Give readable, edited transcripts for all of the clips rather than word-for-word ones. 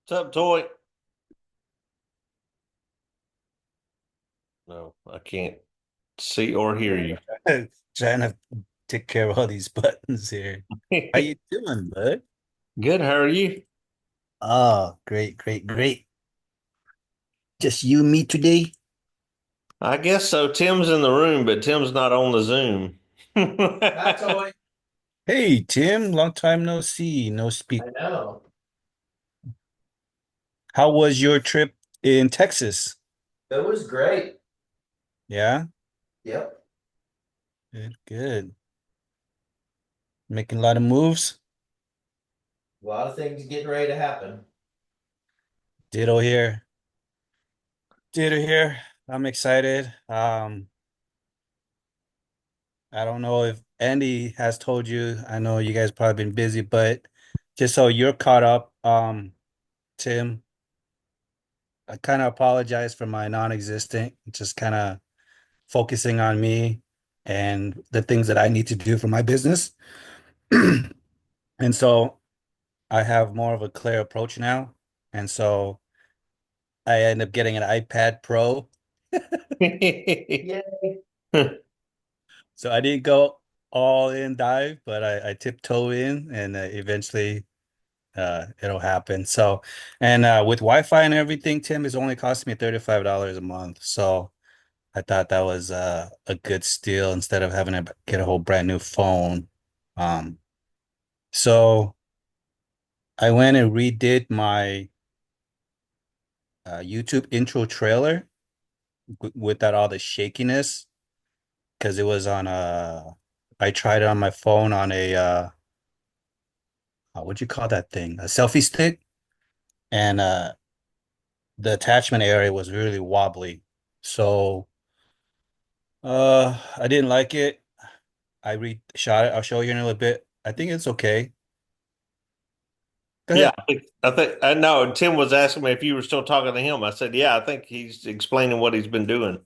What's up, Toy? No, I can't see or hear you. Trying to take care of all these buttons here. How you doing, bud? Good, how are you? Oh, great, great, great. Just you and me today? I guess so. Tim's in the room, but Tim's not on the Zoom. That's always. Hey, Tim, long time no see, no speak. I know. How was your trip in Texas? It was great. Yeah, Yep. good, good. Making a lot of moves. A lot of things getting ready to happen. Ditto here. Ditto here. I'm excited. I don't know if Andy has told you. I know you guys probably been busy, but just so you're caught up, Tim, I kind of apologize for my non-existent, just kind of focusing on me and the things that I need to do for my business. And so I have more of a clear approach now. And so I end up getting an iPad Pro. Yeah. So I didn't go all in dive, but I tiptoe in and eventually it'll happen. So, and with Wi-Fi and everything, Tim, is only costing me $35 a month. So I thought that was a good steal instead of having to get a whole brand new phone. Um, so I went and redid my YouTube intro trailer without all the shakiness because it was on I tried it on my phone on a what'd you call that thing? A selfie stick, and the attachment area was really wobbly. So I didn't like it. I re-shot it. I'll show you in a little bit. I think it's okay. Go Yeah, ahead. I know Tim was asking me if you were still talking to him. I said, yeah, I think he's explaining what he's been doing.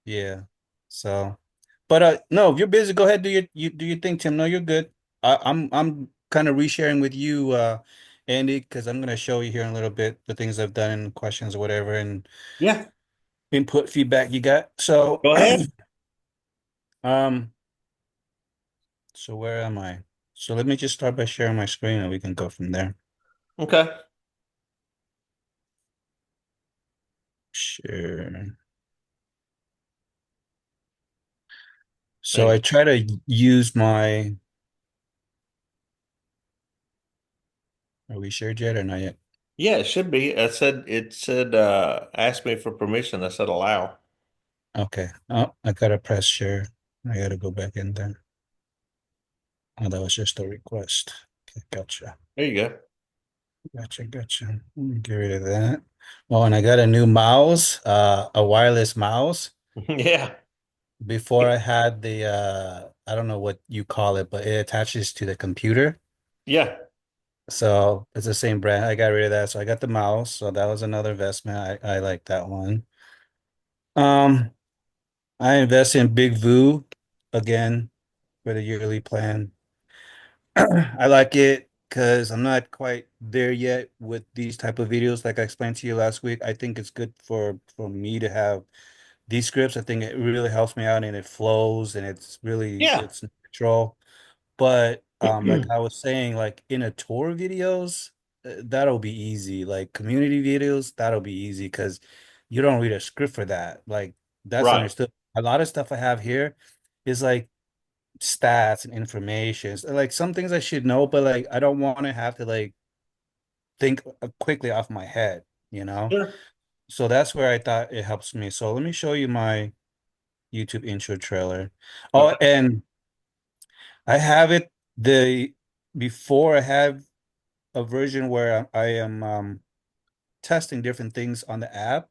Yeah. So, but no, if you're busy, go ahead, you do your thing, Tim. No, you're good. I'm kind of resharing with you, Andy, because I'm gonna show you here in a little bit the things I've done and questions or whatever and Yeah, input feedback you got. So, go ahead. um, so where am I? So let me just start by sharing my screen and we can go from there. Okay. Sure. There So you I go. try to use my, are we shared yet or not yet? Yeah, it should be. It said ask me for permission. I said allow. Okay. Oh, I gotta press share. I gotta go back in there. Oh, that was just a request. Okay, gotcha. There you go. Gotcha, gotcha. Let me get rid of that. Oh, and I got a new mouse, a wireless mouse. Yeah. Before I had the I don't know what you call it, but it attaches to the computer. Yeah. So it's the same brand. I got rid of that. So I got the mouse. So that was another investment. I like that one. Um, I invest in Big Voo again for the yearly plan. I like it because I'm not quite there yet with these type of videos. Like I explained to you last week, I think it's good for me to have these scripts. I think it really helps me out and it flows and Yeah. it's natural. But like I was saying, like in a tour videos, that'll be easy. Like community videos, that'll be easy because you don't read a script for that. Like that's Right. understood. A lot of stuff I have here is like stats and information. So, like some things I should know, but like I don't want to have to like think quickly off my head, you know? Sure. So that's where I thought it helps me. So let me show you my YouTube intro trailer. Oh, Okay. and I have it the before I have a version where I am testing different things on the app.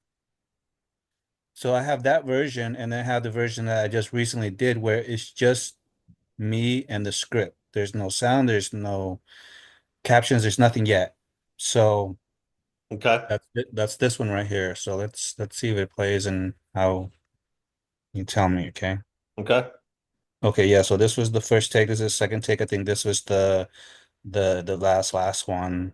So I have that version and then I have the version that I just recently did where it's just me and the script. There's no sound, there's no captions, there's nothing yet. So Okay. that's it. That's this one right here. So let's see if it plays and how you tell me, okay? Okay. Okay, yeah, so this was the first take. This is the second take. I think this was the last one.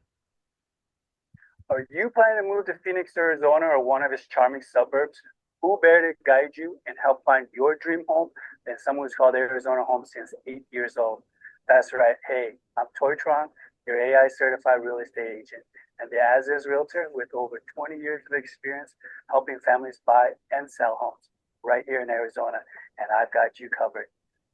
Are you planning to move to Phoenix, Arizona, or one of its charming suburbs? Who better to guide you and help find your dream home than someone who's called Arizona home since 8 years old? That's right. Hey, I'm Toytron, your AI certified real estate agent, and the as is realtor with over 20 years of experience helping families buy and sell homes right here in Arizona. And I've got you covered.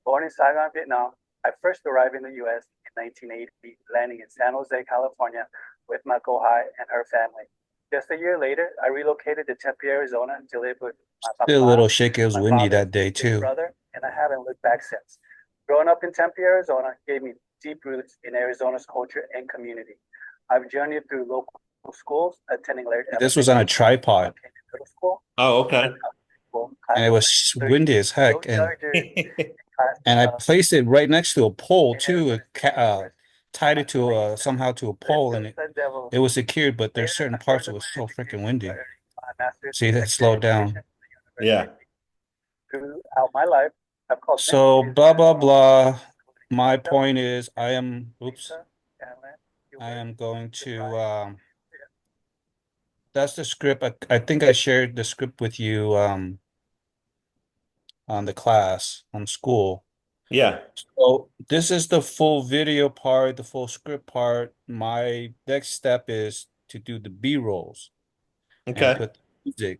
Born in Saigon, Vietnam, I first arrived in the US in 1980, landing in San Jose, California with my Kohai and her family. Just a year later, I relocated to Tempe, Arizona to live with my Still a papa, little shaky. It was my windy father's that day big too. brother, and I haven't looked back since. Growing up in Tempe, Arizona gave me deep roots in Arizona's culture and community. I've journeyed through local schools, attending Laird This was on a Elementary and tripod, Buchanan Middle School, Oh, and okay. school, and it classes like was windy 32, as no heck. And chargers, classes and I of placed it right next to a pole in too, Arizona State University. tied My it to late somehow to a lived pole, through and Sun Devil. it was secured. But there's Later, certain I parts it furthered was my so freaking education by windy. earning my master's See, in that secondary slowed education down. from the University Yeah. of Phoenix. Throughout my life, I've called many So cities blah blah Arizona home, blah. including My Glendale, point is, I Tempe, am. Oops. Mesa, Skyline, I Gilbert, am going to. DeVry, That's the script. I think I shared the script with you on the class on school. Yeah. So this is the full video part, the full script part. My next step is to do the B-rolls and Okay. put the music.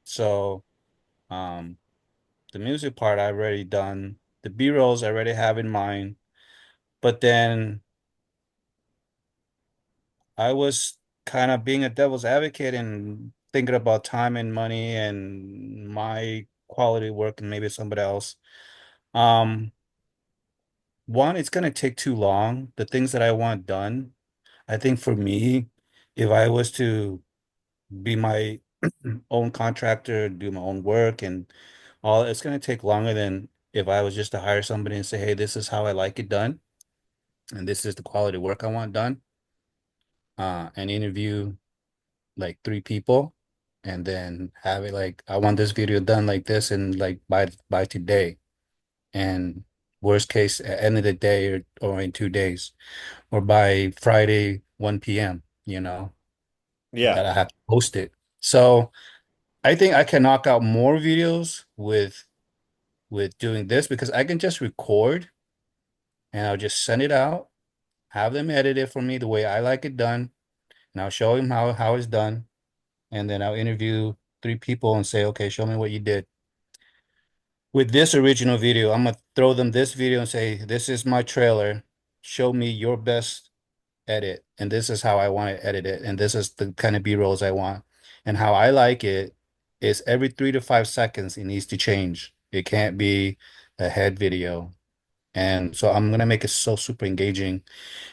So um the music part I've already done. The B-rolls I already have in mind. But then I was kind of being a devil's advocate and thinking about time and money and my quality work and maybe somebody else. Um, One, it's gonna take too long. The things that I want done, I think for me, if I was to be my own contractor, do my own work and all, it's gonna take longer than if I was just to hire somebody and say, hey, this is how I like it done, and this is the quality work I want done, and interview like three people and then have it like, I want this video done like this and like by today. And worst case, at the end of the day or in 2 days. Or by Friday, 1 p.m., Yeah. that I have to post it. So I think I can knock out more videos with doing this because I can just record and I'll just send it out, have them edit it for me the way I like it done, and I'll show them how it's done. And then I'll interview three people and say, okay, show me what you did. With this original video, I'm gonna throw them this video and say, this is my trailer. Show me your best edit, and this is how I want to edit it, and this is the kind of B-rolls I want. And how I like it is every 3 to 5 seconds it needs to change. It can't be a head video. And so I'm gonna make it so super engaging.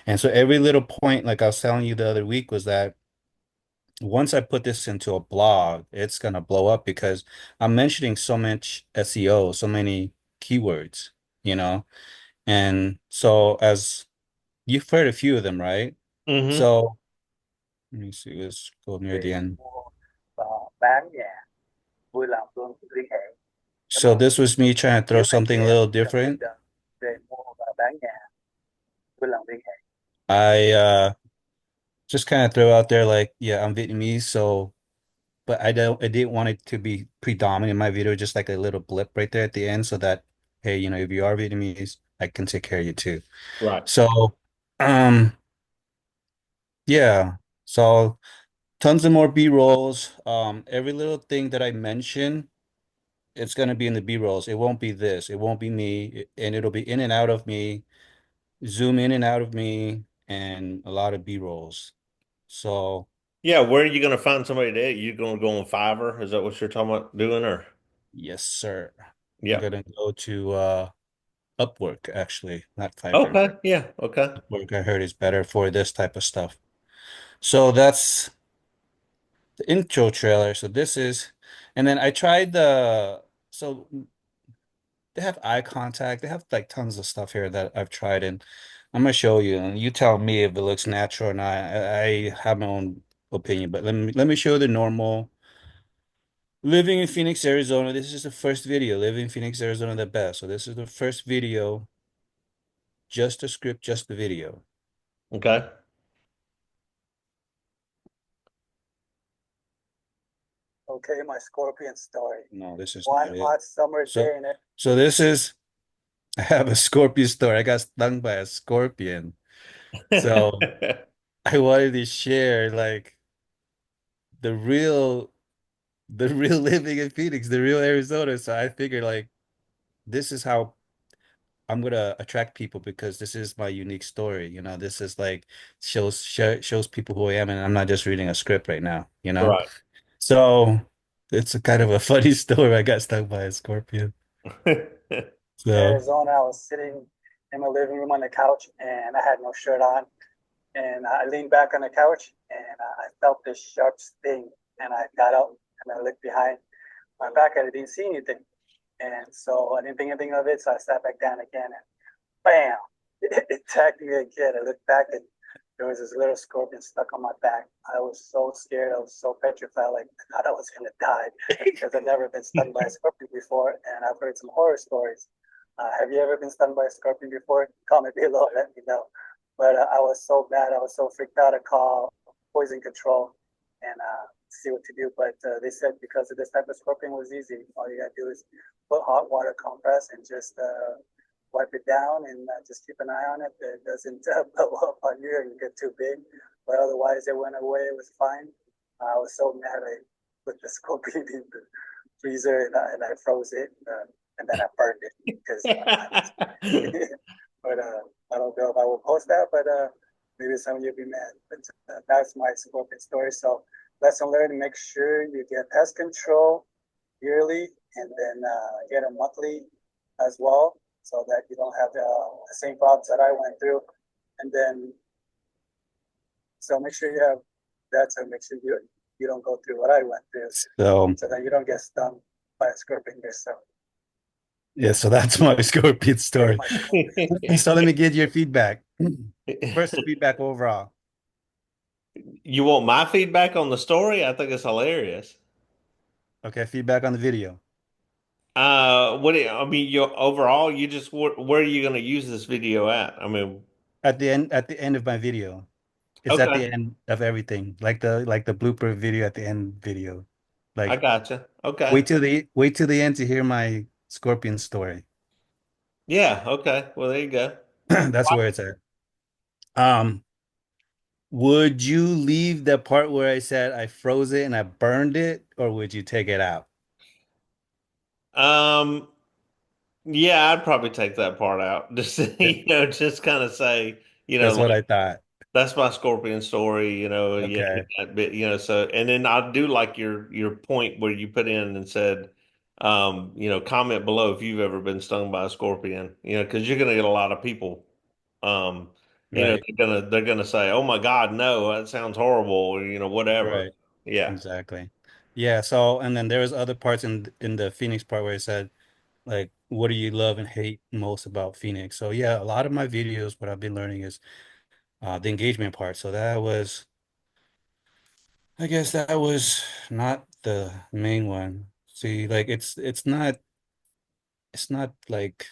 And so every little point, like I was telling you the other week, was that once I put this into a blog, it's gonna blow up because I'm mentioning so much SEO, so many keywords, you know? And so as you've heard a few of them, right? Mm-hmm. So let me see, let's go near để the end. mua và bán nhà, vui lòng luôn liên hệ. Cảm So ơn. this was me trying to throw Nếu anh chị something a em little cần giúp different. đỡ về mua và bán nhà, vui lòng liên hệ. I just kind of throw out there like, yeah, I'm Vietnamese, so but I didn't want it to be predominant in my video, just like a little blip right there at the end, so that hey, if you are Vietnamese, I can take care of you too. Right. So um yeah. So tons of more B-rolls. Every little thing that I mention, it's gonna be in the B-rolls. It won't be this. It won't be me, and it'll be in and out of me, zoom in and out of me, and a lot of B-rolls. So Yeah. Where are you going to find somebody to edit? You going to go on Fiverr? Is that what you're talking about doing? Or yes, sir. I'm yeah. gonna go to Upwork actually, not Fiverr. Okay. Yeah. Okay. Upwork I heard is better for this type of stuff. So that's the intro trailer. So this is, and then I tried so they have eye contact. They have like tons of stuff here that I've tried, and I'm gonna show you, and you tell me if it looks natural or not. I have my own opinion, but let me show the normal. Living in Phoenix, Arizona. This is the first video. Living in Phoenix, Arizona, the best. So this is the first video, just the script, just the video. Okay. Okay, my scorpion story. No, this is One not it. hot summer So, day in it. so this is, I have a scorpion story. I got stung by a scorpion. So I wanted to share like the real, the real living in Phoenix, the real Arizona. So I figured like this is how I'm gonna attract people because this is my unique story. This is like shows people who I am, and I'm not just reading a script right now. Right. So it's a kind of a funny story. I got stung by a scorpion. In So Arizona, I was sitting in my living room on the couch and I had no shirt on. And I leaned back on the couch and I felt this sharp sting. And I got up and I looked behind my back and I didn't see anything. And so I didn't think anything of it. So I sat back down again and bam, it attacked me again. I looked back and there was this little scorpion stuck on my back. I was so scared. I was so petrified. Like I thought I was going to die because I've never been stung by a scorpion before. And I've heard some horror stories. Have you ever been stung by a scorpion before? Comment below. Let me know. But I was so mad. I was so freaked out. I called poison control and see what to do. But they said because of this type of scorpion was easy. All you got to do is put hot water compress and just wipe it down and just keep an eye on it. It doesn't blow up on you and get too big. But otherwise, it went away. It was fine. I was so mad. I put the scorpion in the freezer and I froze it and then I burned it because I was. But I don't know if I will post that, but maybe some of you will be mad. But that's my scorpion story. So lesson learned: make sure you get pest control yearly and then get a monthly as well so that you don't have the same problems that I went through. And then, so make sure you have that. So make sure you don't go through what I went through, so so that you don't get stung by a scorpion yourself. yeah, so that's my scorpion Okay, story. my scorpion. So let me get your feedback. First feedback overall. You want my feedback on the story? I think it's hilarious. Okay, feedback on the video. I mean, you overall, you just where are you going to use this video at? I mean, At the end of my video. It's at okay, the end of everything. Like the blooper video at the end video. I Like gotcha. Okay, wait till the end to hear my scorpion story. yeah, okay. Well, there you go. That's where it's at. Um, would you leave the part where I said I froze it and I burned it, or would you take it out? Um, yeah, I'd probably take that part out. Just Yeah, just kind of say, that's what like I thought. that's my scorpion story. Yeah, Okay. that bit. So and then I do like your point where you put in and said, comment below if you've ever been stung by a scorpion. Because you're gonna get a lot of people. Um, Right. they're gonna say, "Oh my God, no, that sounds horrible," or whatever. Right. Yeah, Exactly. Yeah. So, and then there was other parts in the Phoenix part where it said, like, what do you love and hate most about Phoenix? So yeah, a lot of my videos, what I've been learning is the engagement part. So I guess that was not the main one. See, like it's not like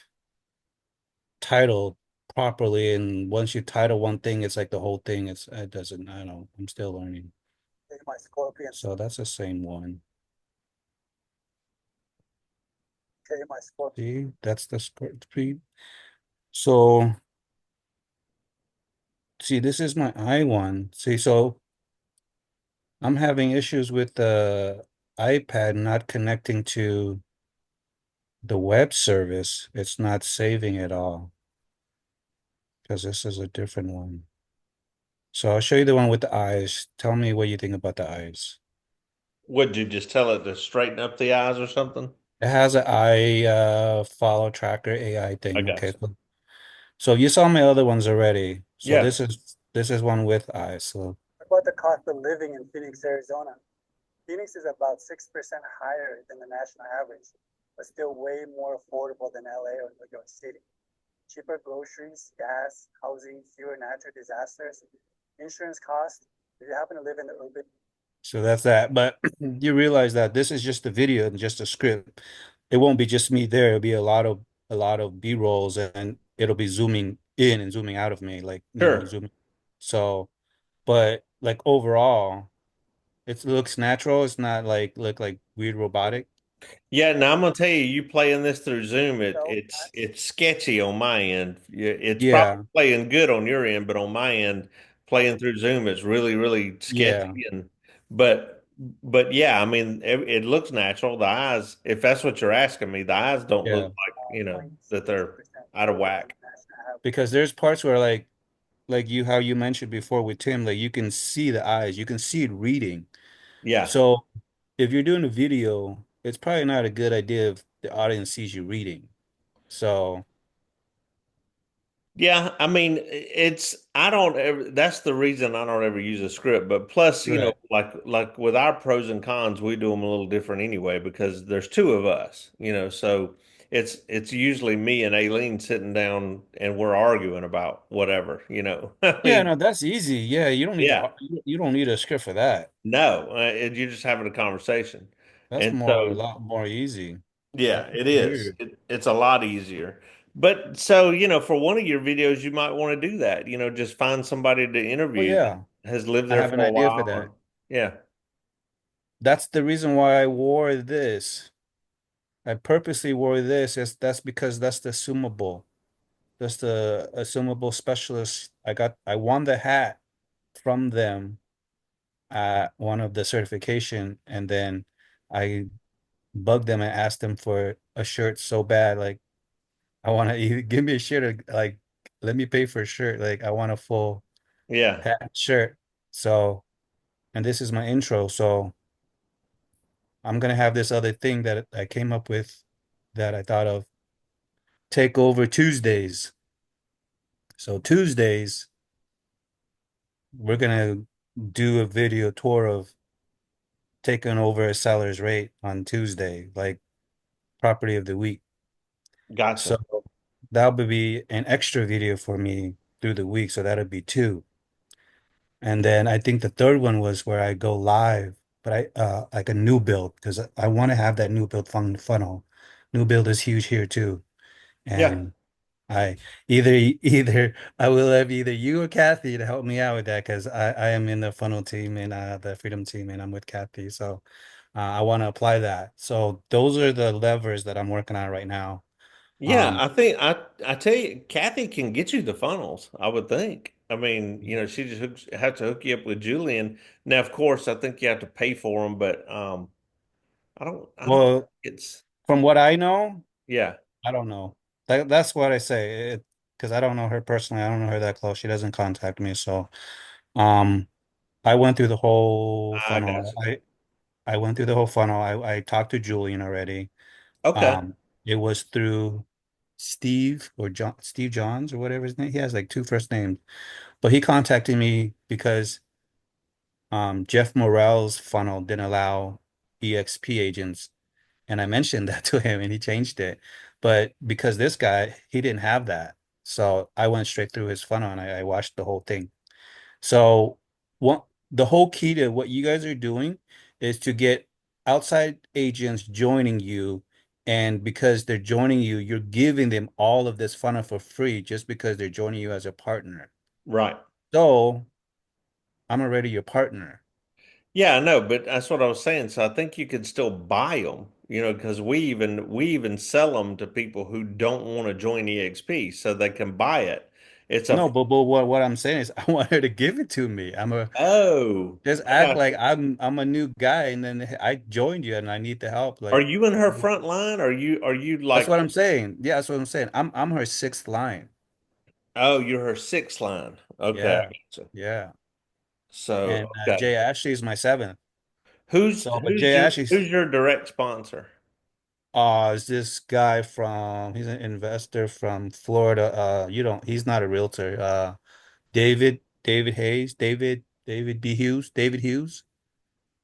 titled properly, and once you title one thing, it's like the whole thing. It doesn't. I don't know. I'm still learning. My scorpion. So that's the same one. Okay, my scorpion. See, that's the script. So see, this is my I one. See, so I'm having issues with the iPad not connecting to the web service. It's not saving at all because this is a different one. So I'll show you the one with the eyes. Tell me what you think about the eyes. would you just tell it to straighten up the eyes or something? It has an eye follow tracker AI I thing. Okay. got you. So you saw my other ones already. So Yeah, this is one with eyes. So What about the cost of living in Phoenix, Arizona? Phoenix is about 6% higher than the national average, but still way more affordable than LA or New York City. Cheaper groceries, gas, housing, fewer natural disasters, insurance costs. If you happen to live in the urban. so that's that. But you realize that this is just a video and just a script. It won't be just me there. It'll be a lot of B-rolls and it'll be zooming in and zooming out of me, like sure. zooming. So, but like overall. It looks natural. It's not like look like weird robotic. Yeah, now I'm gonna tell you, you playing this through Zoom, it's sketchy on my end. It's probably Yeah, playing good on your end, but on my end, playing through Zoom, it's really, really yeah, sketchy. And but yeah, I mean, it looks natural. The eyes, if that's what you're asking me, the eyes don't look yeah. like, that they're out of whack. Because there's parts where like you how you mentioned before with Tim, like you can see the eyes, you can see it reading. Yeah. So if you're doing a video, it's probably not a good idea if the audience sees you reading. So Yeah, I mean, I don't ever, that's the reason I don't ever use a script. But plus, right. like with our pros and cons, we do them a little different anyway because there's two of us, so it's usually me and Aileen sitting down and we're arguing about whatever. I Yeah, mean, no, that's easy. Yeah, you don't need yeah, to you don't need a script for that. no, you're just having a conversation. That's And more a so lot more easy. yeah, That's it is. weird. It's a lot easier. But so, for one of your videos, you might want to do that. Just find somebody to Oh interview that yeah, has lived I there have an for a idea for while. that. Or, yeah, That's the reason why I wore this. I purposely wore this. That's because that's the assumable. That's the assumable specialist. I won the hat from them at one of the certification, and then I bugged them and asked them for a shirt so bad. Like I want to give me a shirt, like let me pay for a shirt. Like I want a full yeah, hat shirt. So, and this is my intro. So I'm gonna have this other thing that I came up with that I thought of. Take over Tuesdays. So Tuesdays, we're gonna do a video tour of taking over a seller's rate on Tuesday, like property of the week. So gotcha. that would be an extra video for me through the week. So that'd be two. And then I think the third one was where I go live, but like a new build because I want to have that new build funnel. New build is huge here too. Yeah, And I either I will have either you or Kathy to help me out with that because I am in the funnel team and the freedom team and I'm with Kathy. So I want to apply that. So those are the levers that I'm working on right now. yeah. Um, I tell you, Kathy can get you the funnels. I would think. I mean, she just have to hook you up with Julian. Now, of course, I think you have to pay for them, but I don't think well, it's from what I know, yeah. I don't know. That's what I say. Because I don't know her personally. I don't know her that close. She doesn't contact me. So um, I went through the whole I got funnel. you. I went through the whole funnel. I talked to Julian already. Okay. It was through Steve or John, Steve Johns or whatever his name. He has like two first names, but he contacted me because Jeff Morrell's funnel didn't allow EXP agents, and I mentioned that to him, and he changed it. But because this guy, he didn't have that, so I went straight through his funnel and I watched the whole thing. So what the whole key to what you guys are doing is to get outside agents joining you. And because they're joining you, you're giving them all of this funnel for free just because they're joining you as a partner. Right. So I'm already your partner. Yeah, I know, but that's what I was saying. So I think you could still buy them, because we even sell them to people who don't want to join EXP, so they can buy it. It's a No, but what I'm saying is I want her to give it to me. oh, Just I act got like you. I'm a new guy and then I joined you and I need the help. Are Like you in her front line? Are you that's like what I'm saying. Yeah, that's what I'm saying. I'm her sixth line. oh, you're her sixth line? Okay, I Yeah. got you. Yeah. So And okay, Jay Ashley is my seventh. who's So, but who's Jay your Ashley's who's your direct sponsor? is this guy from he's an investor from Florida. He's not a realtor. David Hayes, David B. Hughes, David Hughes.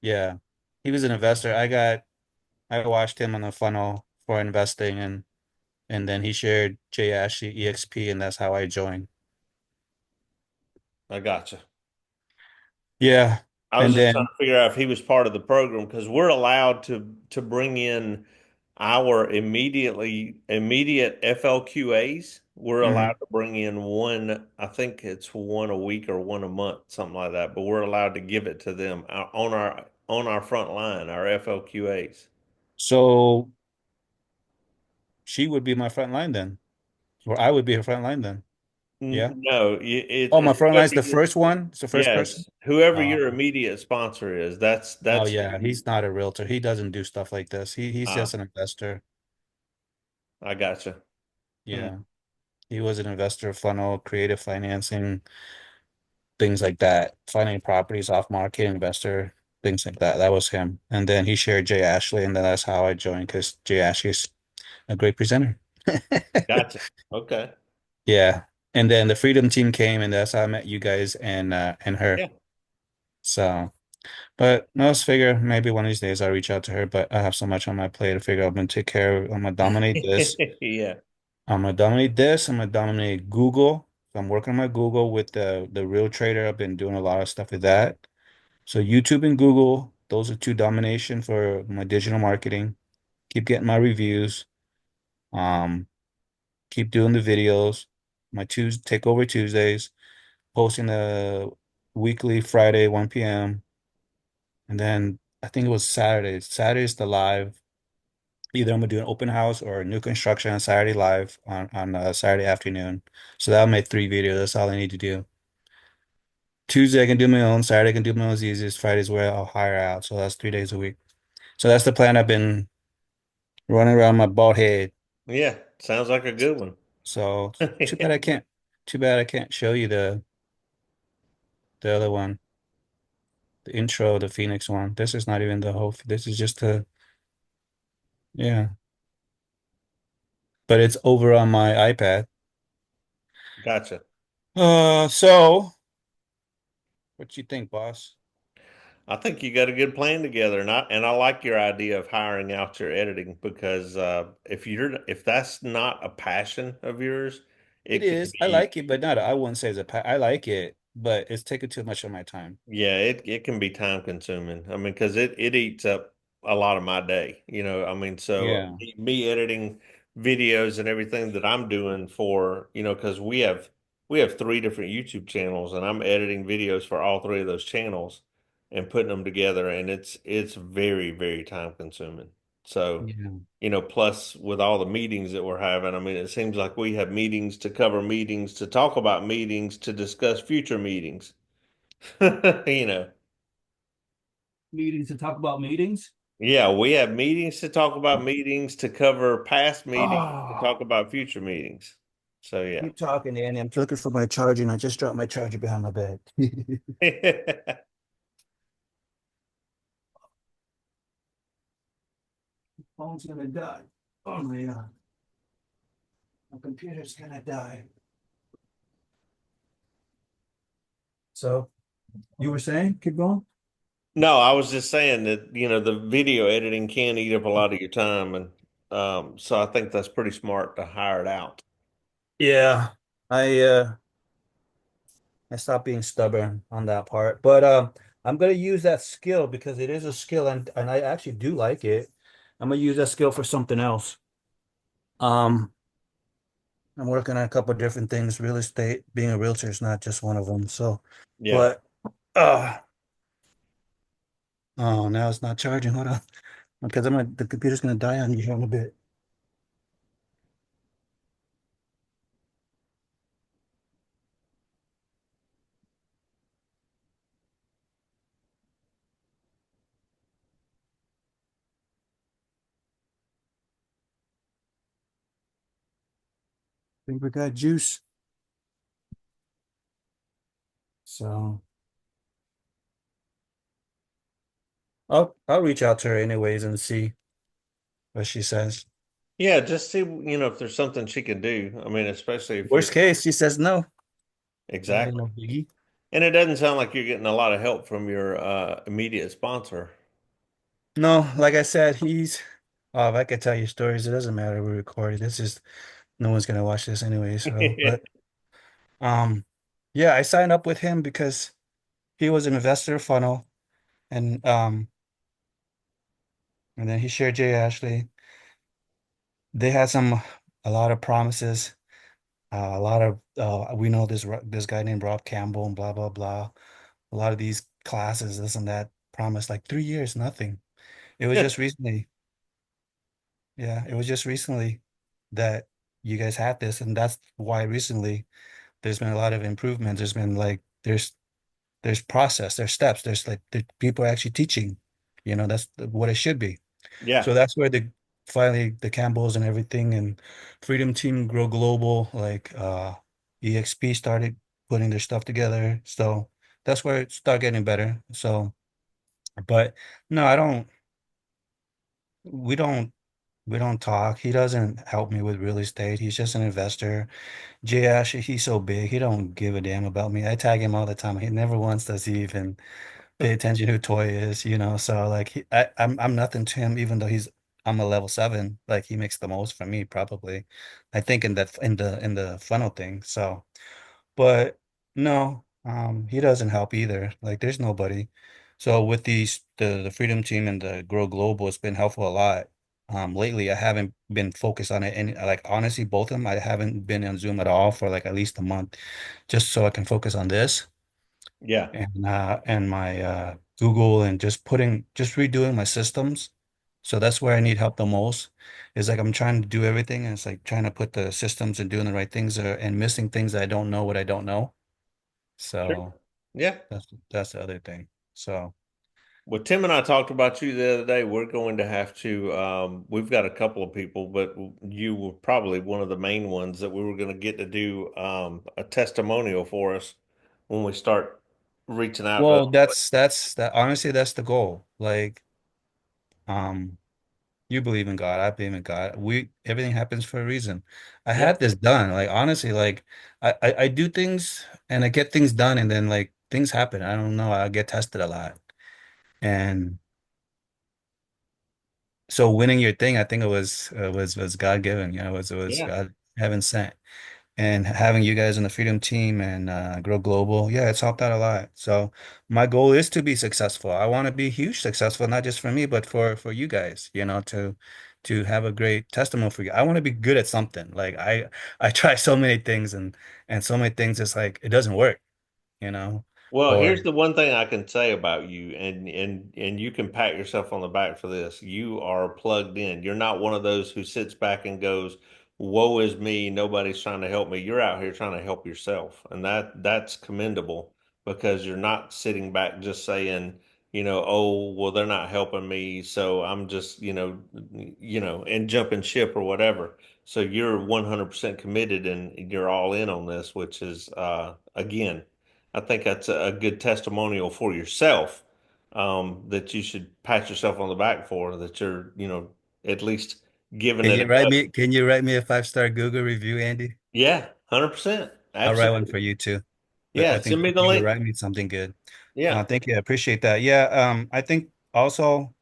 Yeah. He was an investor. I watched him on the funnel for investing and then he shared Jay Ashley EXP and that's how I joined. I got you. Yeah. I was And just trying then to figure out if he was part of the program because we're allowed to bring in our immediate FLQAs. We're allowed mhm. to bring in one, I think it's one a week or one a month, something like that. But we're allowed to give it to them on our on our front line, our FLQAs. So she would be my front line then, or I would be her front line then. Yeah. No, Oh, my it's front whoever line's the first one. It's the first person. yes, whoever Oh, your immediate sponsor is. oh That's yeah. He's not a realtor. He doesn't do stuff like this. He's just ah, an investor. I gotcha. Hmm, Yeah. He was an investor funnel, creative financing, things like that. Finding properties off market, investor, things like that. That was him. And then he shared Jay Ashley, and then that's how I joined because Jay Ashley's a great presenter. gotcha. Okay. Yeah. And then the Freedom Team came, and that's how I met you guys and her. Yeah. So, but I was figure maybe one of these days I'll reach out to her, but I have so much on my plate. I figure I'm gonna take care of, I'm gonna dominate this. Yeah. I'm gonna dominate this. I'm gonna dominate Google. So I'm working on my Google with the Real Trader. I've been doing a lot of stuff with that. So YouTube and Google, those are two domination for my digital marketing. Keep getting my reviews. Um, keep doing the videos. My Tuesday takeover Tuesdays, posting the weekly Friday 1 p.m. And then I think it was Saturday. Saturday's the live. Either I'm gonna do an open house or a new construction on Saturday live on Saturday afternoon. So that'll make 3 videos. That's all I need to do. Tuesday I can do my own. Saturday I can do my own as easiest. Friday's where I'll hire out. So that's 3 days a week. So that's the plan I've been running around my bald head. Yeah. Sounds like a good one. So too bad I can't. Too bad I can't show you the other one, the intro, the Phoenix one. This is not even the whole. This is just the yeah. But it's over on my iPad. Gotcha. So what you think, boss? I think you got a good plan together, and I like your idea of hiring out your editing because if that's not a passion of yours, It it can is. I be like it, but not. I wouldn't say it's a. I like it, but it's taking too much of my time. yeah, it can be time consuming. I mean, because it eats up a lot of my day. I mean, so Yeah. me editing videos and everything that I'm doing for because we have three different YouTube channels, and I'm editing videos for all three of those channels and putting them together, and it's very very time consuming. So, Yeah. plus with all the meetings that we're having, I mean, it seems like we have meetings to cover meetings, to talk about meetings, to discuss future meetings. You know. Meetings to talk about meetings. Yeah, we have meetings to talk about meetings, to cover past meetings, to Oh, talk about future meetings. So yeah. keep talking, Andy. I'm looking for my charger, and I just dropped my charger behind my bed. Phone's gonna die. Oh my God. My computer's gonna die. So you were saying, keep going? No, I was just saying that, the video editing can eat up a lot of your time, and so I think that's pretty smart to hire it out. Yeah. I uh I stopped being stubborn on that part. But I'm gonna use that skill because it is a skill and I actually do like it. I'm gonna use that skill for something else. Um, I'm working on a couple of different things. Real estate, being a realtor is not just one of them. So, Yeah. but uh oh, now it's not charging. Hold on. Because the computer's gonna die on you here in a bit. I think we got juice. So I'll reach out to her anyways and see what she says. Yeah, just see, if there's something she can do. I mean, especially if you're Worst case, she says no. That ain't exactly. no biggie. And it doesn't sound like you're getting a lot of help from your immediate sponsor. No, like I said, oh, if I could tell you stories, it doesn't matter. We recorded. This is no one's gonna watch this anyway. So, but um, yeah, I signed up with him because he was an investor funnel, and and then he shared Jay Ashley. They had a lot of promises, a lot of we know this guy named Rob Campbell and blah blah blah. A lot of these classes, this and that. promise like 3 years, nothing. It was just recently. Yeah, it was just recently that you guys had this, and that's why recently there's been a lot of improvements. There's been like there's process, there's steps, there's like the people are actually teaching. That's what it should be. Yeah, So that's where the finally the Campbells and everything and Freedom Team Grow Global, like EXP started putting their stuff together. So that's where it started getting better. So, but no, I don't. We don't. We don't talk. He doesn't help me with real estate. He's just an investor. Jay Ash, he's so big. He don't give a damn about me. I tag him all the time. He never once does he even pay attention who Toy is. So like I'm nothing to him, even though I'm a level 7. Like he makes the most from me probably. I think in the funnel thing. So but no, he doesn't help either. Like there's nobody. So with the Freedom Team and the Grow Global, it's been helpful a lot. Lately I haven't been focused on it, and like honestly, both of them I haven't been on Zoom at all for like at least a month, just so I can focus on this yeah, and my Google and just redoing my systems. So that's where I need help the most. Is like I'm trying to do everything, and it's like trying to put the systems and doing the right things and missing things that I don't know what I don't know. sure. So Yeah. that's the other thing. So Well, Tim and I talked about you the other day. We're going to have to, we've got a couple of people, but you were probably one of the main ones that we were going to get to do a testimonial for us when we start reaching out to. well, that honestly that's the goal. Like um you believe in God, I believe in God. Everything happens for a reason. I Yeah. had this done. Like honestly, like I do things and I get things done and then like things happen. I don't know. I get tested a lot. And so winning your thing, I think it was God given. It was Yeah. God heaven sent. And having you guys in the Freedom Team and Grow Global, yeah, it's helped out a lot. So my goal is to be successful. I want to be huge successful, not just for me, but for you guys, to have a great testimony for you. I want to be good at something. Like I try so many things and so many things it's like it doesn't work, you know, Well, or here's the one thing I can say about you, and you can pat yourself on the back for this. You are plugged in. You're not one of those who sits back and goes, "Woe is me, nobody's trying to help me." You're out here trying to help yourself, and that's commendable because you're not sitting back just saying, "Oh, well, they're not helping me, so I'm just, and jumping ship or whatever." So you're 100% committed and you're all in on this, which is again. I think that's a good testimonial for yourself, that you should pat yourself on the back for that you're, at least giving it a go. can you write me a 5-star Google review, Andy? Yeah, 100%. I'll write one Absolutely. for you too. But Yeah, I think send me the you could link. write me something good. Yeah. Thank you. I appreciate that. Yeah, I think also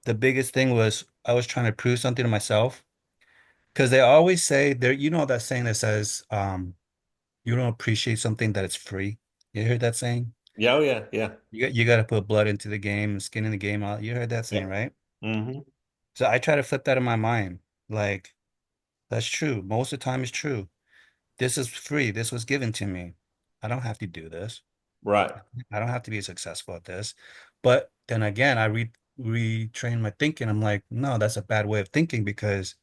the biggest thing was I was trying to prove something to myself because they always say there, that saying that says, you don't appreciate something that it's free. You heard that saying? Yeah, oh yeah, yeah. You got to put blood into the game and skin in the game. You heard that Yeah. saying, right? Hmm. So I try to flip that in my mind. Like, that's true. Most of the time it's true. This is free. This was given to me. I don't have to do this. Right. I don't have to be successful at this. But then again, I retrain my thinking. I'm like, no, that's a bad way of thinking because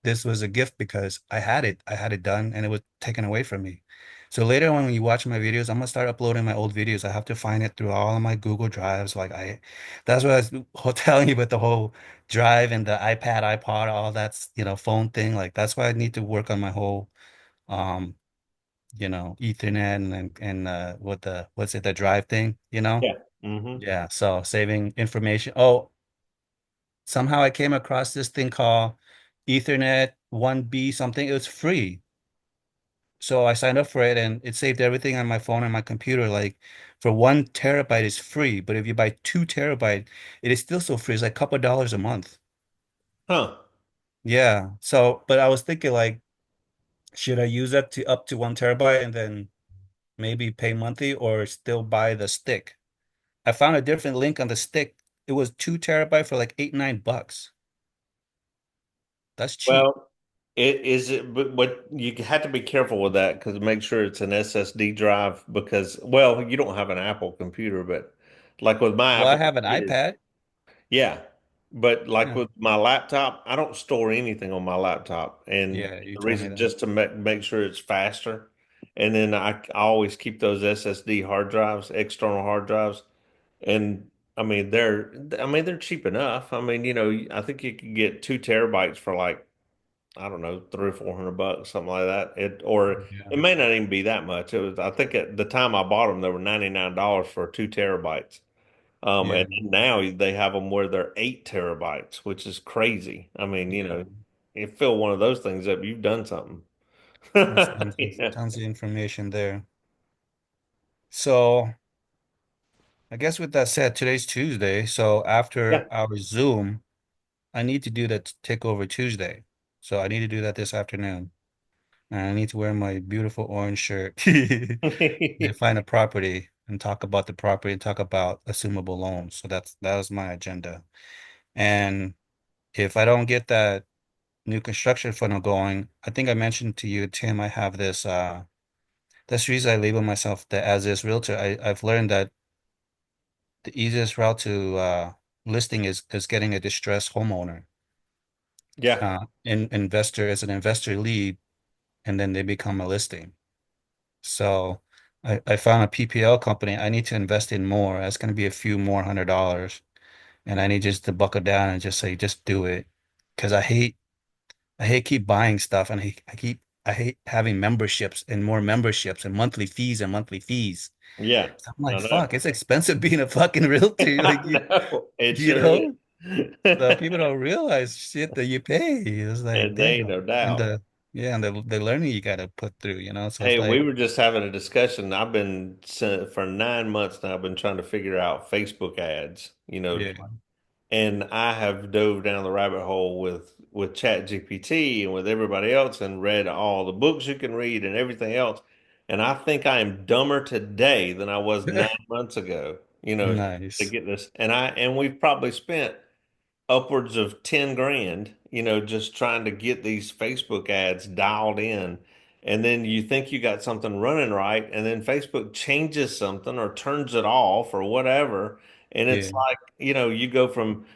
this was a gift because I had it. I had it done and it was taken away from me. So later on, when you watch my videos, I'm gonna start uploading my old videos. I have to find it through all of my Google Drives. That's what I was telling you about the whole drive and the iPad, iPod, all that's, phone thing. Like that's why I need to work on my whole, um, Ethernet and what's it, the drive thing. Yeah. Hmm. Yeah. So saving information. Oh, somehow I came across this thing called Ethernet 1B something. It was free. So I signed up for it and it saved everything on my phone and my computer. Like for 1 terabyte is free, but if you buy 2 terabyte, it is still so free. It's like a couple of dollars a month. Huh. Yeah. So, but I was thinking like, should I use that to up to 1 terabyte and then maybe pay monthly or still buy the stick? I found a different link on the stick. It was 2 terabyte for like 8, $9. That's cheap. Well, it is it, but you have to be careful with that because make sure it's an SSD drive because, well, you don't have an Apple computer, but Like with my Well, I Apple have an computer, iPad. yeah. But like Yeah. with my laptop, I don't store anything on my laptop, and Yeah, you the told me reason that. just to make sure it's faster. And then I always keep those SSD hard drives, external hard drives, and I mean they're cheap enough. I mean, I think you could get 2 terabytes for like I don't know, 300 or 400 bucks, something like that. Or Yeah. it may not even be that much. It was, I think at the time I bought them, they were $99 for 2 terabytes. Yeah. And now they have them where they're 8 terabytes, which is crazy. I mean, Yeah. you fill one of those things up, you've done something. That's Yeah. tons of information there. So I guess with that said, today's Tuesday. So Yeah. after our Zoom, I need to do that takeover Tuesday. So I need to do that this afternoon. And I need to wear my beautiful orange shirt and find a property and talk about the property and talk about assumable loans. So that was my agenda. And if I don't get that new construction funnel going, I think I mentioned to you, Tim, I have this that's the reason I label myself the as is realtor. I've learned that the easiest route to listing is getting a distressed homeowner. Yeah. Investor as an investor lead, and then they become a listing. So I found a PPL company. I need to invest in more. That's going to be a few more $100, and I need just to buckle down and just say, just do it, because I hate keep buying stuff, and I hate having memberships and more memberships and monthly fees and monthly fees. Yeah. So I'm I like, know. fuck, it's expensive being a fucking realtor. I Like know. It you sure is. know, the people don't realize shit that you pay. It's like, And they ain't damn. no And doubt. the learning you got to put through. So it's Hey, we like, were just having a discussion. For 9 months now, I've been trying to figure out Facebook ads, yeah, and I have dove down the rabbit hole with Chat GPT and with everybody else and read all the books you can read and everything else. And I think I am dumber today than I was 9 months ago, to nice. get this. And we've probably spent upwards of 10 grand, just trying to get these Facebook ads dialed in. And then you think you got something running right, and then Facebook changes something or turns it off or whatever. And Yeah, it's like, you go from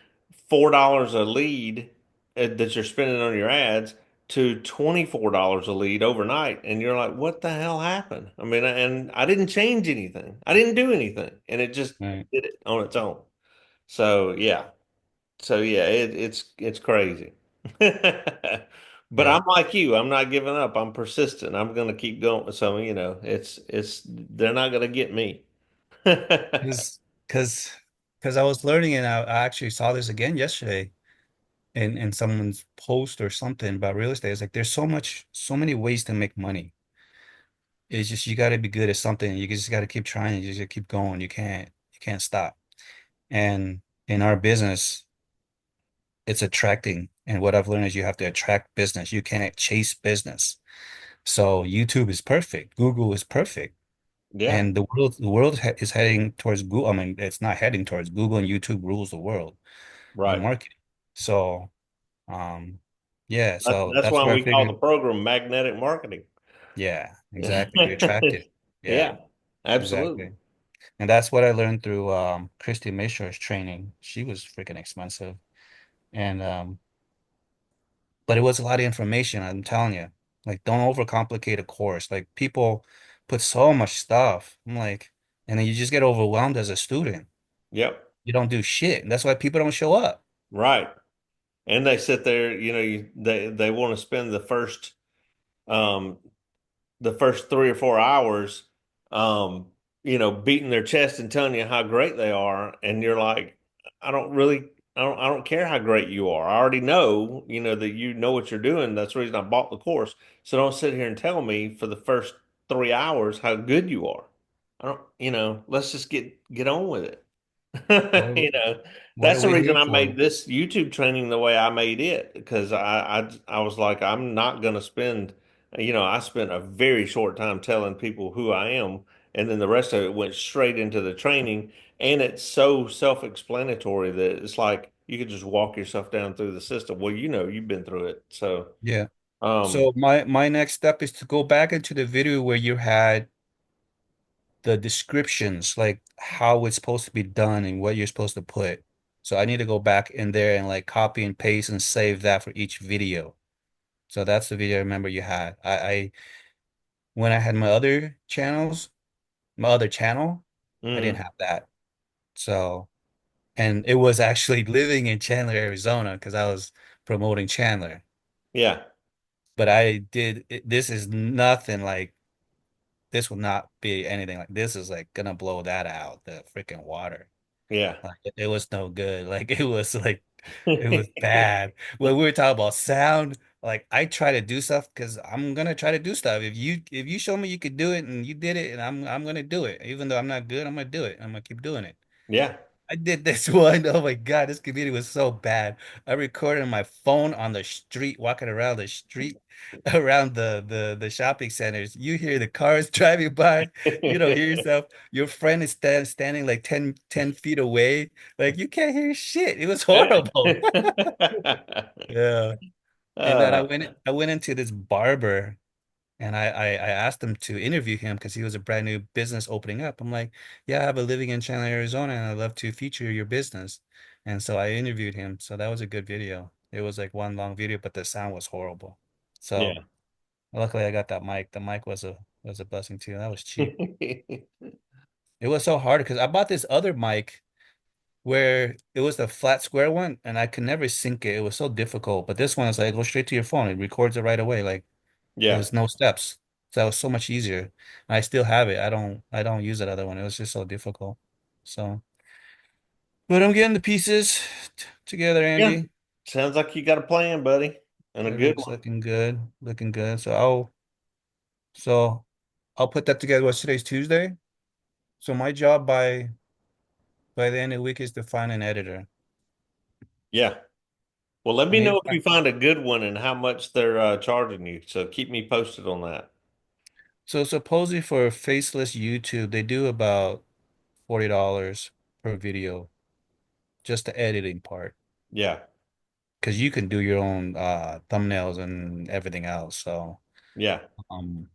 $4 a lead that you're spending on your ads to $24 a lead overnight. And you're like, what the hell happened? I mean, and I didn't change anything. I didn't do anything. And it just right. did it on its own. So yeah. So yeah, it's crazy. But Yeah. I'm like you. I'm not giving up. I'm persistent. I'm gonna keep going. So, it's they're not gonna get me. Because, because, because I was learning, and I actually saw this again yesterday in someone's post or something about real estate. It's like there's so many ways to make money. It's just you got to be good at something. You just got to keep trying. You just gotta keep going. You can't stop. And in our business, it's attracting. And what I've learned is you have to attract business. You can't chase business. So YouTube is perfect. Google is perfect. Yeah, And the world is heading towards Google. I mean, it's not heading towards Google, and YouTube rules the world on right. marketing. So, um, yeah, so That's that's why where I we call the figured, program magnetic marketing. yeah, exactly. You attract it. Yeah, Yeah, absolutely. exactly. And that's what I learned through Christy Mayshaw's training. She was freaking expensive. And but it was a lot of information, I'm telling you. Like, don't overcomplicate a course. Like, people put so much stuff. I'm like, and then you just get overwhelmed as a student. Yep, You don't do shit. And that's why people don't show up. right. And they sit there, they want to spend um the first 3 or 4 hours, um, beating their chest and telling you how great they are, and you're like, I don't care how great you are. I already know, that you know what you're doing. That's the reason I bought the course. So don't sit here and tell me for the first 3 hours how good you are. I don't, let's just get on with it. What are, You know, what are that's the we reason here I for? made this YouTube training the way I made it because I was like, I'm not going to spend, I spent a very short time telling people who I am, and then the rest of it went straight into the training, and it's so self-explanatory that it's like you could just walk yourself down through the system. Well, you've been through it, so Yeah. um, So my next step is to go back into the video where you had the descriptions, like how it's supposed to be done and what you're supposed to put. So I need to go back in there and like copy and paste and save that for each video. So that's the video I remember you had. I when I had my other channels, my other channel, I didn't Mm, have that. So, and it was actually living in Chandler, Arizona, because I was promoting Chandler. yeah, But I did this is nothing like this will not be anything like this is like gonna blow that out the freaking water. yeah. Like it was no good. Like it was bad. When we were talking about sound, like I try to do stuff because I'm gonna try to do stuff. If you show me you could do it and you did it and I'm gonna do it. Even though I'm not good, I'm gonna do it. I'm gonna keep doing it. Yeah. I did this one. Oh my God, this community was so bad. I recorded on my phone on the street, walking around the street, around the shopping centers. You hear the cars driving by. You don't hear yourself. Your friend is standing like ten feet away. Like you can't hear shit. It was horrible. Yeah. And then uh, I went into this barber and I asked him to interview him because he was a brand new business opening up. I'm like, yeah, I have a living in Chandler, Arizona, and I'd love to feature your business. And so I interviewed him. So that was a good video. It was like one long video, but the sound was horrible. So yeah. luckily I got that mic. The mic was a blessing too. That was cheap. It was so hard because I bought this other mic where it was the flat square one and I could never sync it. It was so difficult. But this one is like go straight to your phone. It records it right away. Like Yeah. there's no steps. So that was so much easier. I still have it. I don't use that other one. It was just so difficult. So, but I'm getting the pieces together, Yeah. Andy. Sounds like you got a plan, buddy, and a good Everything's one. looking good. Looking good. So I'll put that together. What's today's Tuesday? So my job by the end of the week is to find an editor. Yeah. Well, let I me need to know if find you find a good one and how much they're charging you. So keep me posted on that. so supposedly for faceless YouTube, they do about $40 per video, just the editing part. Yeah. Because you can do your own thumbnails and everything else. So, Yeah. um,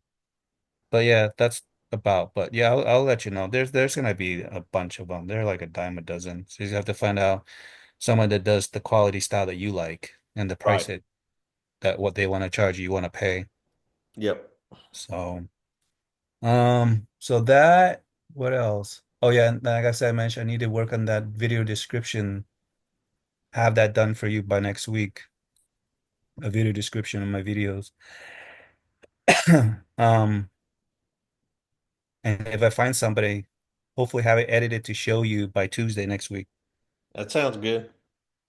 but yeah, that's about. But yeah, I'll let you know. There's gonna be a bunch of them. They're like a dime a dozen. So you have to find out someone that does the quality style that you like and the price Right. that what they want to charge you, you want to pay. Yep. So, so that what else? Oh yeah, and like I said, I mentioned I need to work on that video description. Have that done for you by next week. A video description of my videos. Um, And if I find somebody, hopefully have it edited to show you by Tuesday next week. That sounds good.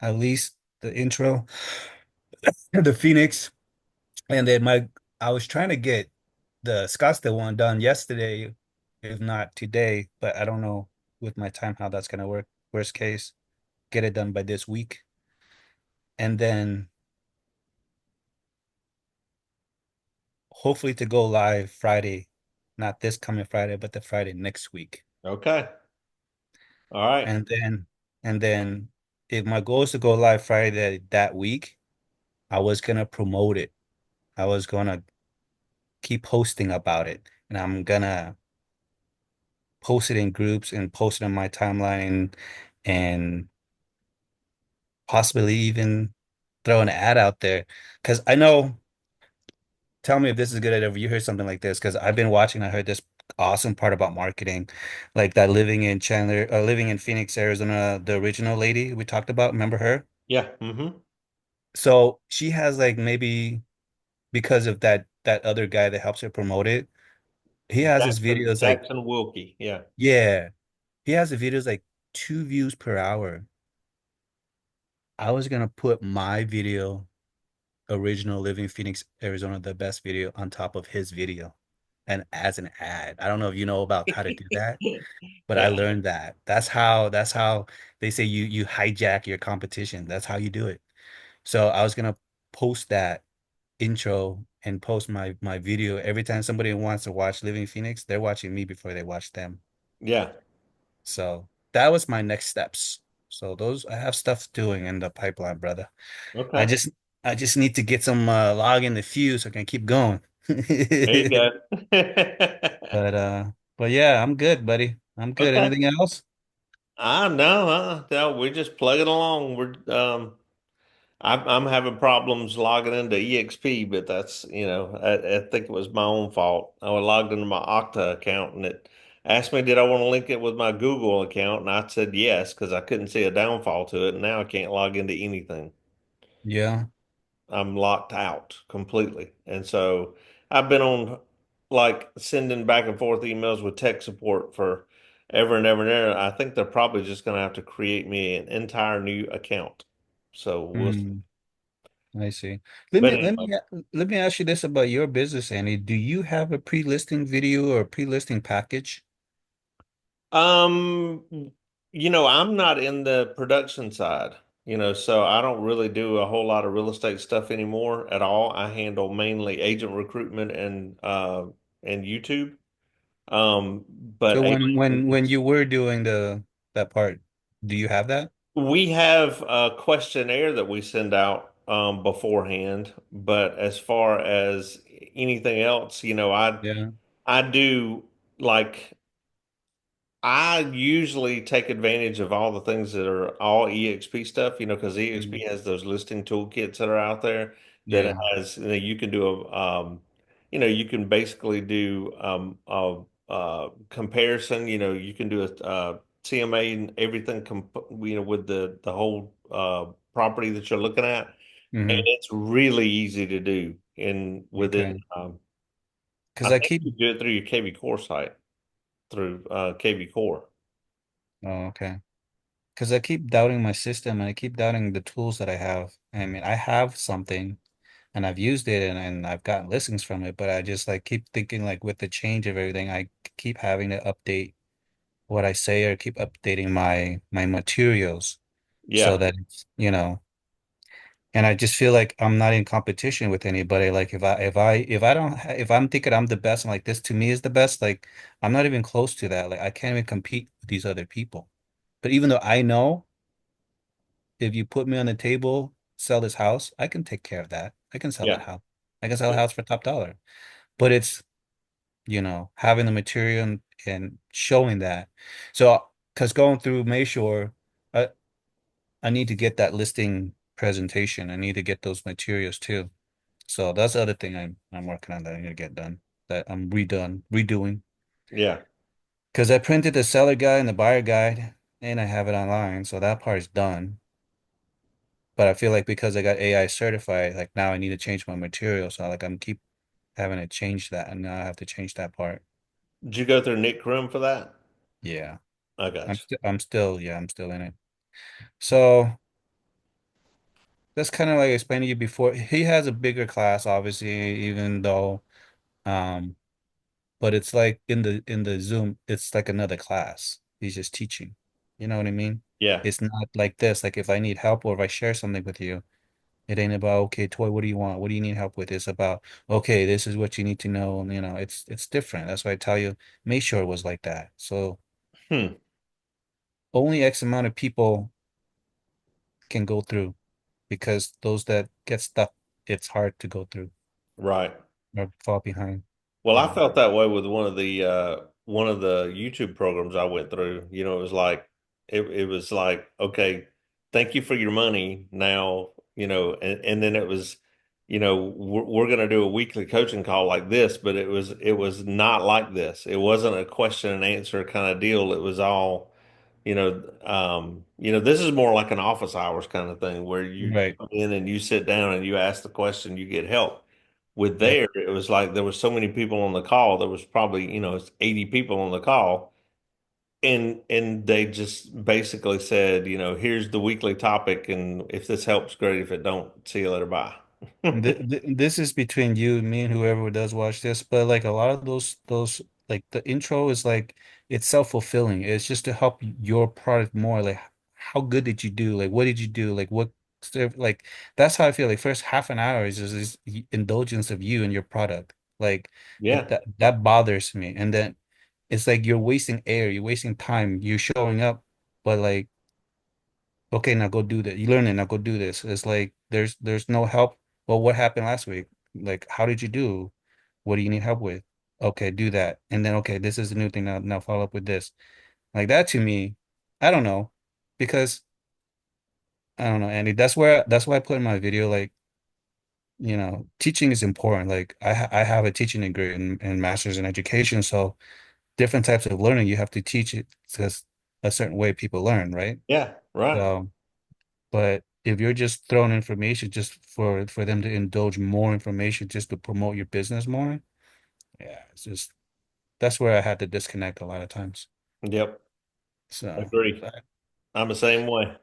At least the intro, the Phoenix, and then I was trying to get the Scottsdale one done yesterday, if not today, but I don't know with my time how that's gonna work. Worst case, get it done by this week. And then hopefully to go live Friday, not this coming Friday, but the Friday next week. Okay. All right. And then and then if my goal is to go live Friday that week, I was gonna promote it. I was gonna keep posting about it, and I'm gonna post it in groups and post it on my timeline, and possibly even throw an ad out there. Because I know, tell me if this is a good idea. If you heard something like this, because I've been watching. I heard this awesome part about marketing, like that living in Phoenix, Arizona, the original lady we talked about. Remember her? Yeah. Mm-hmm. So she has like maybe because of that other guy that helps her promote it. He has his videos like, Jackson Wilkie. Yeah. yeah, he has the videos like 2 views per hour. I was gonna put my video, original Living Phoenix, Arizona, the best video on top of his video and as an ad. I don't know if you know about how to do that, but I Yeah. learned that. That's how they say you hijack your competition. That's how you do it. So I was gonna post that intro and post my video every time somebody wants to watch Living Phoenix, they're watching me before they watch them. Yeah. So that was my next steps. So those I have stuff doing in the pipeline, brother. I Okay. just I just need to get some log in the fuse so I can keep going. There you go. But But yeah, I'm good, buddy. I'm good. Okay. Anything else? I know, no, we're just plugging along. I'm having problems logging into EXP, but that's, I think it was my own fault. I was logged into my Okta account and it asked me, did I want to link it with my Google account? And I said yes, because I couldn't see a downfall to it. And now I can't log into anything. Yeah. I'm locked out completely. And so I've been on like sending back and forth emails with tech support for ever and ever and ever. I think they're probably just going to have to create me an entire new account. So we'll see. Hmm. I see. Let But me let anyway, me let me ask you this about your business, Andy. Do you have a pre-listing video or a pre-listing package? um, I'm not in the production side, so I don't really do a whole lot of real estate stuff anymore at all. I handle mainly agent recruitment and YouTube. But So agent when you were doing the that part, do you have that? We have a questionnaire that we send out beforehand, but as far as anything else, Yeah. I do like I usually take advantage of all the things that are all EXP stuff, because EXP Mm. has those listing toolkits that are out there that Yeah. has, you can do you can basically do a comparison, you can do a CMA and everything, with the whole property that you're looking at, and Hmm. it's really easy to do in within. Okay. I Because I think keep you do it through your KB Core site through KB Core. oh, okay. Because I keep doubting my system and I keep doubting the tools that I have. I mean, I have something and I've used it and I've gotten listings from it, but I just like keep thinking like with the change of everything, I keep having to update what I say or keep updating my materials so Yeah. that it's. And I just feel like I'm not in competition with anybody. Like if I don't if I'm thinking I'm the best and like this to me is the best, like I'm not even close to that. Like I can't even compete with these other people. But even though I know if you put me on the table, sell this house, I can take care of that. I can sell that Yeah. house. I can sell a house for top dollar. But it's having the material and showing that. So, because going through Mayshore, I need to get that listing presentation. I need to get those materials too. So that's the other thing I'm working on that I need to get done. That I'm redoing. Yeah. Because I printed the seller guide and the buyer guide and I have it online. So that part is done. But I feel like because I got AI certified, like now I need to change my material. So like I'm keep having to change that and now I have to change that part. Did you go through Nick Krim for that? Yeah. I got I'm still in it. So that's kind of like I explained to you before. He has a bigger class, obviously, even though um but it's like in the Zoom, it's like another class. He's just teaching. You know what I mean? you. Yeah. It's not like this. Like if I need help or if I share something with you, it ain't about okay, Toy, what do you want? What do you need help with? It's about okay, this is what you need to know. And it's different. That's why I tell you, make sure it was like that. So Hmm. only X amount of people can go through because those that get stuck, it's hard to go through Right. or fall behind. Well, I Yeah. felt that way with one of the YouTube programs I went through. It was like it was like, okay, thank you for your money now, and then it was, we're going to do a weekly coaching call like this, but it was not like this. It wasn't a question and answer kind of deal. It was all, this is more like an office hours kind of thing where you Right. come in and you sit down and you ask the question, you get help. With Yep. there, it was like there was so many people on the call. There was probably, it's 80 people on the call. And they just basically said, here's the weekly topic, and if this helps, great. If it don't, see you later. Bye. This is between you and me and whoever does watch this, but like a lot of those like the intro is like it's self-fulfilling. It's just to help your product more. Like how good did you do? Like what did you do? Like that's how I feel. Like first half an hour is just this indulgence of you and your product. Like Yeah, that bothers me. And then it's like you're wasting air, you're wasting time, you're showing up, but like okay, now go do that. You learn it, now go do this. It's like there's no help. Well, what happened last week? Like, how did you do? What do you need help with? Okay, do that. And then okay, this is the new thing now follow up with this. Like that to me, I don't know. Because I don't know, Andy. That's why I put in my video like, teaching is important. Like I have a teaching degree and master's in education, so different types of learning you have to teach it because a certain way people learn, right? Yeah, right. So, but if you're just throwing information just for them to indulge more information just to promote your business more, yeah, it's just that's where I had to disconnect a lot of times. Yep. So, Agree. but I'm the same way.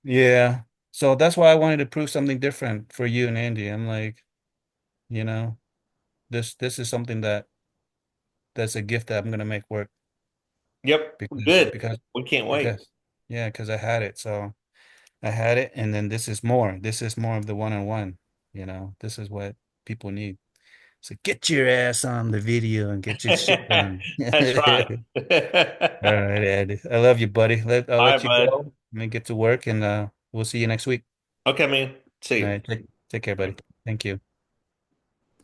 yeah. So that's why I wanted to prove something different for you and Andy. I'm like, you know, this is something that's a gift that I'm gonna make work Yep. because Good. because We can't wait. because yeah, because I had it. So I had it, and then this is more. This is more of the one-on-one. This is what people need. So get your ass on the video and get your shit done. That's right. All right, Ed. I love you, buddy. I'll All let right, you bud. go. Let me get to work, and we'll see you next week. Okay, man. See All you. right, take care, buddy. Thank you.